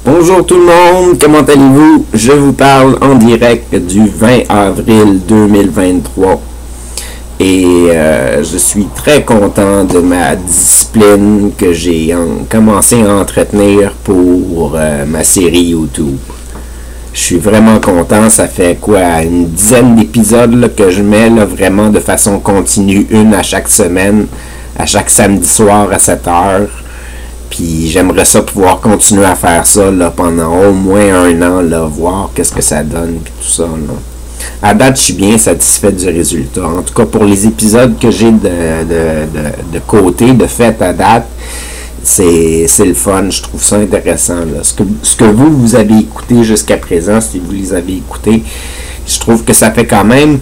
Bonjour tout le monde, comment allez-vous? Je vous parle en direct du 20 avril 2023 et je suis très content de ma discipline que j'ai commencé à entretenir pour ma série YouTube. Je suis vraiment content, ça fait quoi, une dizaine d'épisodes là, que je mets là, vraiment de façon continue, une à chaque semaine, à chaque samedi soir à 7h. Puis j'aimerais ça pouvoir continuer à faire ça là, pendant au moins un an, là, voir qu'est-ce que ça donne, puis tout ça. Là. À date, je suis bien satisfait du résultat. En tout cas, pour les épisodes que j'ai de côté, de fait à date, c'est le fun, je trouve ça intéressant. Là. Ce que vous avez écouté jusqu'à présent, si vous les avez écoutés, je trouve que ça fait quand même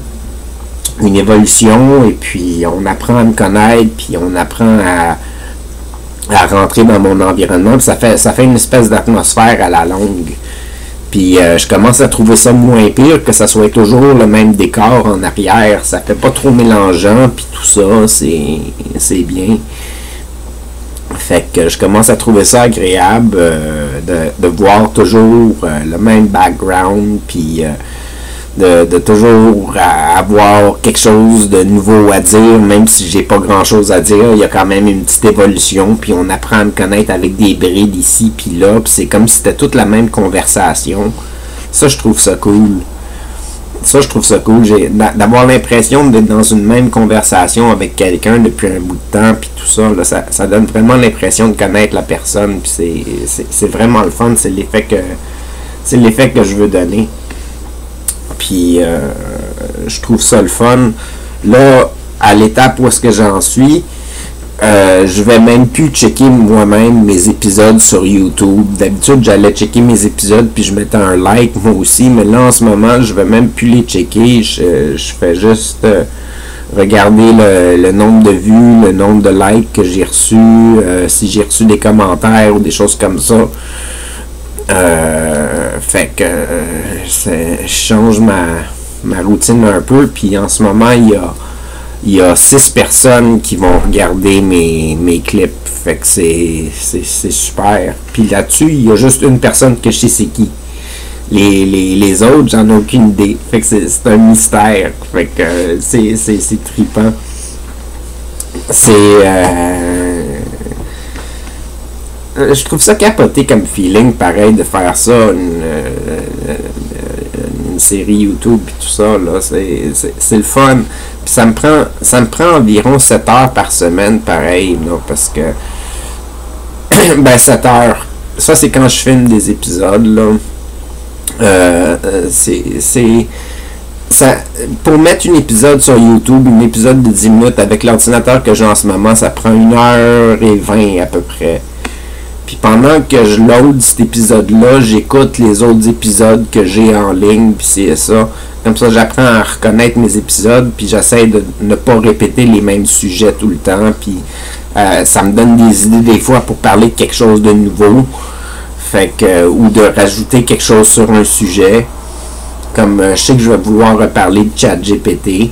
une évolution, et puis on apprend à me connaître, puis on apprend à rentrer dans mon environnement, puis ça fait une espèce d'atmosphère à la longue. Puis je commence à trouver ça moins pire que ça soit toujours le même décor en arrière. Ça fait pas trop mélangeant, puis tout ça, c'est bien. Fait que je commence à trouver ça agréable de voir toujours le même background, puis de toujours avoir quelque chose de nouveau à dire, même si j'ai pas grand chose à dire, il y a quand même une petite évolution, puis on apprend à me connaître avec des brides ici puis là, puis c'est comme si c'était toute la même conversation. Ça, je trouve ça cool. J'ai d'avoir l'impression d'être dans une même conversation avec quelqu'un depuis un bout de temps, puis tout ça, là, ça donne vraiment l'impression de connaître la personne, puis c'est vraiment le fun, c'est l'effet que je veux donner. Puis je trouve ça le fun. Là, à l'étape où est-ce que j'en suis, je vais même plus checker moi-même mes épisodes sur YouTube. D'habitude, j'allais checker mes épisodes puis je mettais un like moi aussi, mais là en ce moment, je vais même plus les checker. Je fais juste regarder le nombre de vues, le nombre de likes que j'ai reçus, si j'ai reçu des commentaires ou des choses comme ça. Fait que je change ma routine un peu, puis en ce moment il y a 6 personnes qui vont regarder mes clips, fait que c'est super. Puis là-dessus, il y a juste une personne que je sais c'est qui. Les autres, j'en ai aucune idée, fait que c'est un mystère, fait que c'est trippant. Je trouve ça capoté comme feeling, pareil, de faire ça, une série YouTube et tout ça, là, c'est le fun. Puis ça me prend environ 7 heures par semaine, pareil, là, parce que, 7 heures, ça c'est quand je filme des épisodes, là, ça, pour mettre un épisode sur YouTube, un épisode de 10 minutes avec l'ordinateur que j'ai en ce moment, ça prend 1h20 à peu près. Puis pendant que je load cet épisode-là, j'écoute les autres épisodes que j'ai en ligne, puis c'est ça. Comme ça, j'apprends à reconnaître mes épisodes, puis j'essaie de ne pas répéter les mêmes sujets tout le temps, puis ça me donne des idées des fois pour parler de quelque chose de nouveau, fait que, ou de rajouter quelque chose sur un sujet. Comme je sais que je vais vouloir reparler de ChatGPT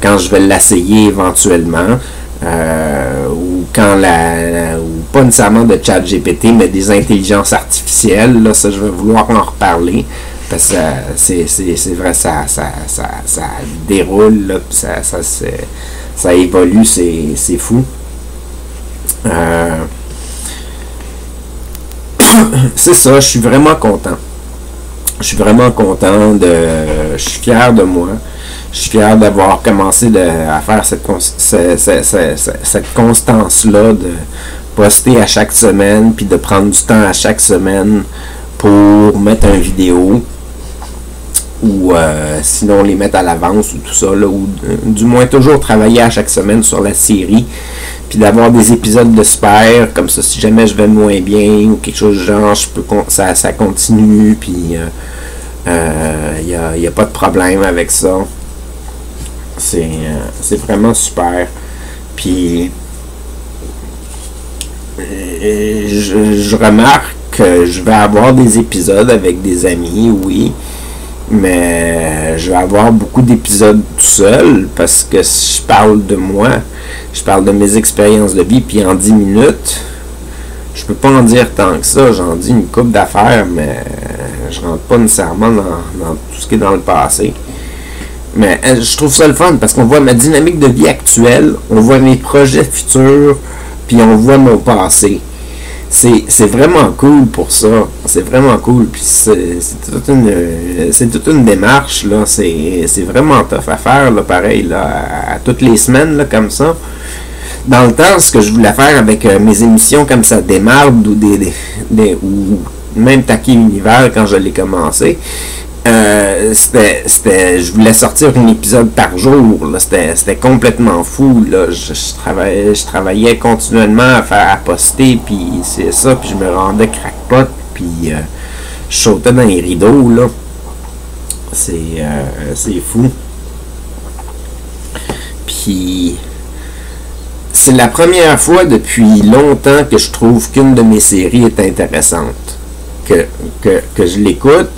quand je vais l'essayer éventuellement. Ou quand ou pas nécessairement de ChatGPT, mais des intelligences artificielles, là, ça je vais vouloir en reparler, parce que c'est vrai, ça déroule, là, puis ça évolue, c'est fou. C'est ça, je suis vraiment content. Je suis fier de moi. Je suis fier d'avoir commencé à faire cette constance-là, de poster à chaque semaine, puis de prendre du temps à chaque semaine pour mettre une vidéo, ou sinon les mettre à l'avance, ou tout ça, là, ou du moins toujours travailler à chaque semaine sur la série, puis d'avoir des épisodes de super, comme ça, si jamais je vais moins bien, ou quelque chose du genre, ça continue, puis y a pas de problème avec ça. C'est vraiment super. Puis je remarque que je vais avoir des épisodes avec des amis, oui, mais je vais avoir beaucoup d'épisodes tout seul, parce que je parle de moi, je parle de mes expériences de vie, puis en 10 minutes, je peux pas en dire tant que ça. J'en dis une couple d'affaires, mais je rentre pas nécessairement dans tout ce qui est dans le passé. Mais je trouve ça le fun parce qu'on voit ma dynamique de vie actuelle, on voit mes projets futurs, puis on voit mon passé. C'est vraiment cool pour ça. C'est vraiment cool. Puis c'est toute une démarche, là. C'est vraiment tough à faire, là, pareil, là, à toutes les semaines, là, comme ça. Dans le temps, ce que je voulais faire avec mes émissions comme ça Démarde ou ou même Taquet Univers quand je l'ai commencé, je voulais sortir un épisode par jour. C'était complètement fou. Là. Je travaillais continuellement à poster, puis c'est ça, puis je me rendais crackpot, puis je sautais dans les rideaux. Là. C'est fou. Puis c'est la première fois depuis longtemps que je trouve qu'une de mes séries est intéressante. Que je l'écoute.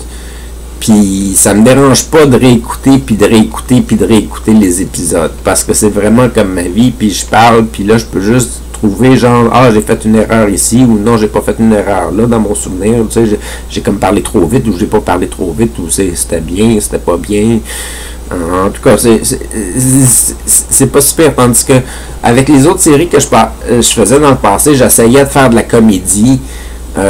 Puis ça me dérange pas de réécouter, puis de réécouter, puis de réécouter les épisodes. Parce que c'est vraiment comme ma vie, puis je parle, puis là je peux juste trouver genre, ah j'ai fait une erreur ici, ou non j'ai pas fait une erreur là dans mon souvenir. Tu sais, j'ai comme parlé trop vite, ou j'ai pas parlé trop vite, ou c'était bien, c'était pas bien. En tout cas, c'est pas super. Tandis que avec les autres séries que je faisais dans le passé, j'essayais de faire de la comédie.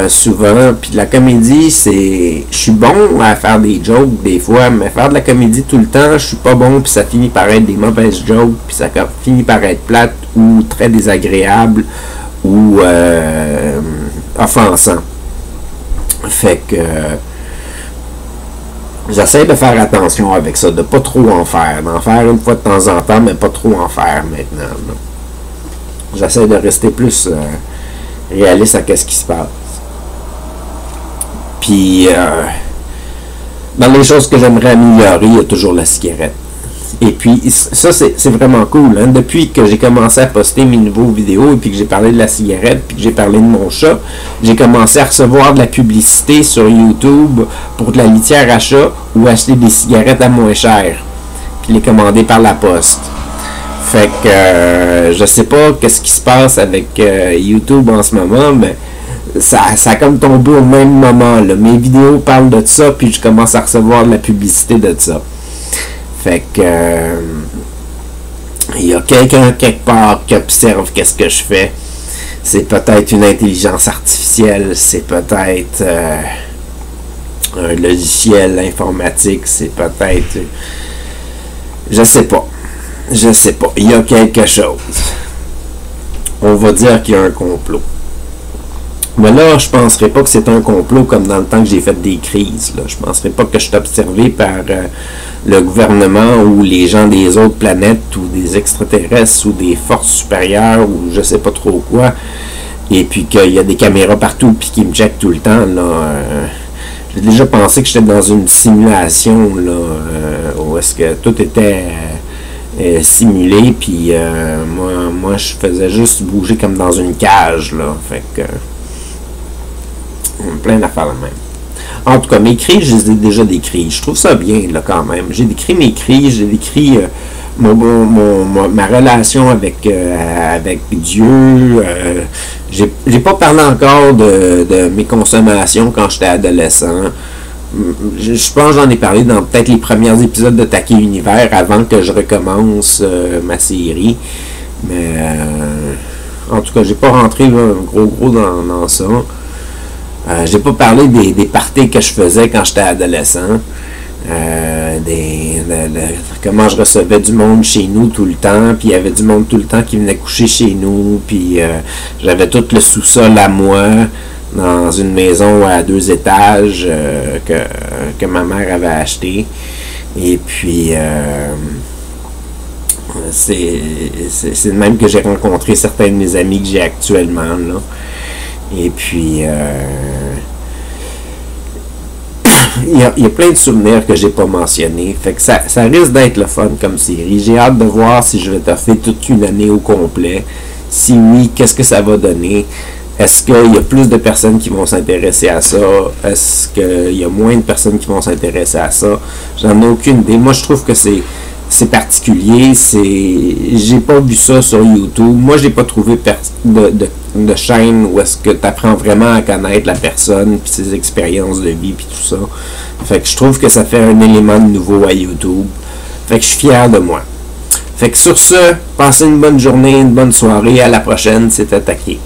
Souvent, puis la comédie, je suis bon à faire des jokes des fois, mais faire de la comédie tout le temps, je suis pas bon, puis ça finit par être des mauvaises jokes, puis ça finit par être plate ou très désagréable ou offensant. Fait que j'essaie de faire attention avec ça, de pas trop en faire, d'en faire une fois de temps en temps, mais pas trop en faire maintenant. J'essaie de rester plus réaliste à ce qui se passe. Puis, dans les choses que j'aimerais améliorer, il y a toujours la cigarette. Et puis, ça, c'est vraiment cool. Hein? Depuis que j'ai commencé à poster mes nouveaux vidéos, et puis que j'ai parlé de la cigarette, puis que j'ai parlé de mon chat, j'ai commencé à recevoir de la publicité sur YouTube pour de la litière à chat ou acheter des cigarettes à moins cher, puis les commander par la poste. Fait que, je sais pas qu'est-ce qui se passe avec YouTube en ce moment, mais ça a comme tombé au même moment. Là. Mes vidéos parlent de ça, puis je commence à recevoir de la publicité de ça. Fait que il y a quelqu'un quelque part qui observe qu'est-ce que je fais. C'est peut-être une intelligence artificielle, c'est peut-être un logiciel informatique, c'est peut-être... Je sais pas. Il y a quelque chose. On va dire qu'il y a un complot. Mais là, je ne penserais pas que c'est un complot comme dans le temps que j'ai fait des crises. Là. Je ne penserais pas que je suis observé par le gouvernement ou les gens des autres planètes ou des extraterrestres ou des forces supérieures ou je sais pas trop quoi. Et puis qu'il y a des caméras partout puis qui me checkent tout le temps. Là. J'ai déjà pensé que j'étais dans une simulation là, où est-ce que tout était simulé puis moi je faisais juste bouger comme dans une cage. Là. Fait que plein d'affaires la même. En tout cas, mes crises, je les ai déjà décrits. Je trouve ça bien, là, quand même. J'ai décrit mes crises, j'ai décrit ma relation avec Dieu. J'ai pas parlé encore de mes consommations quand j'étais adolescent. Je pense que j'en ai parlé dans peut-être les premiers épisodes de Taquet Univers avant que je recommence ma série. Mais en tout cas, j'ai pas rentré là, gros dans ça. J'ai pas parlé des parties que je faisais quand j'étais adolescent. Comment je recevais du monde chez nous tout le temps, puis il y avait du monde tout le temps qui venait coucher chez nous, puis j'avais tout le sous-sol à moi dans une maison à 2 étages que ma mère avait acheté. Et puis c'est de même que j'ai rencontré certains de mes amis que j'ai actuellement là. Et puis il y a plein de souvenirs que j'ai pas mentionnés. Fait que ça risque d'être le fun comme série. J'ai hâte de voir si je vais toffer toute une année au complet. Si oui, qu'est-ce que ça va donner? Est-ce qu'il y a plus de personnes qui vont s'intéresser à ça? Est-ce qu'il y a moins de personnes qui vont s'intéresser à ça? J'en ai aucune idée. Moi, je trouve que c'est c'est particulier, j'ai pas vu ça sur YouTube. Moi, j'ai pas trouvé de chaîne où est-ce que tu apprends vraiment à connaître la personne, puis ses expériences de vie, puis tout ça. Fait que je trouve que ça fait un élément de nouveau à YouTube. Fait que je suis fier de moi. Fait que sur ce, passez une bonne journée, une bonne soirée. À la prochaine, c'était Taquet.